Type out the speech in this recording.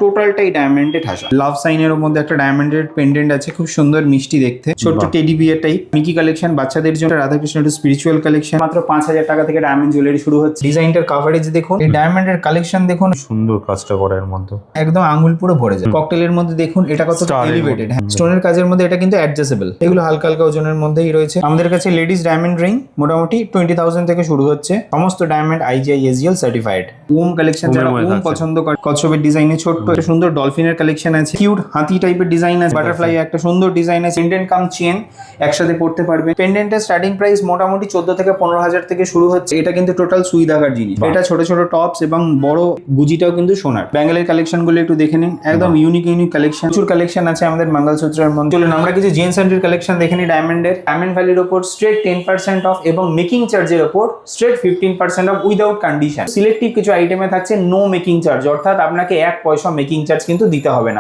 টোটালটাই ডায়মন্ডে ঠাসা। লাভ সাইনের মধ্যে একটা ডায়মন্ডের পেন্ডেন্ট আছে, খুব সুন্দর মিষ্টি দেখতে, ছোট্ট teddy bear type. Mickey collection বাচ্চাদের জন্য, রাধাকৃষ্ণ একটু স্পিরিচুয়াল কালেকশন। মাত্র 5,000 টাকা থেকে ডায়মন্ড জুয়েলারি শুরু হচ্ছে। ডিজাইনটার কাভারেজ দেখুন, এই ডায়মন্ডের কালেকশন দেখুন, সুন্দর কাজটা করার মধ্যে একদম আঙুল পুরো ভরে যায়। ককটেলের মধ্যে দেখুন এটা কত এলিভেটেড। হ্যাঁ, স্টোনের কাজের মধ্যে এটা কিন্তু অ্যাডজাস্টেবল। এগুলো হালকা হালকা ওজনের মধ্যেই রয়েছে। আমাদের কাছে লেডিস ডায়মন্ড রিং মোটামুটি 20,000 থেকে শুরু হচ্ছে। সমস্ত ডায়মন্ড IGI SGL সার্টিফাইড। ওম কালেকশন, যারা ওম পছন্দ করে, কচ্ছপের ডিজাইনে ছোট্ট একটা সুন্দর ডলফিনের কালেকশন আছে, কিউট হাতি টাইপের ডিজাইন আছে, বাটারফ্লাই একটা সুন্দর ডিজাইন আছে, পেন্ডেন্ট কাম চেন একসাথে পড়তে পারবে। পেন্ডেন্টের স্টার্টিং প্রাইস মোটামুটি 14 থেকে 15,000 থেকে শুরু হচ্ছে। এটা কিন্তু টোটাল সুই দাগার জিনিস। এটা ছোট ছোট টপস এবং বড় গুজিটাও কিন্তু সোনার। ব্যাঙ্গেলের কালেকশন গুলো একটু দেখে নিন, একদম ইউনিক কালেকশন। প্রচুর কালেকশন আছে আমাদের মঙ্গলসূত্রের মধ্যে। চলুন আমরা কিছু জেন্টস অ্যান্ডের কালেকশন দেখে নিই। ডায়মন্ডের ডায়মন্ড ভ্যালির উপর স্ট্রেট 10% অফ এবং মেকিং চার্জের উপর straight 15% of without condition. Selective কিছু আইটেমে থাকছে নো মেকিং চার্জ, অর্থাৎ আপনাকে 1 পয়সা মেকিং চার্জ কিন্তু দিতে হবে না।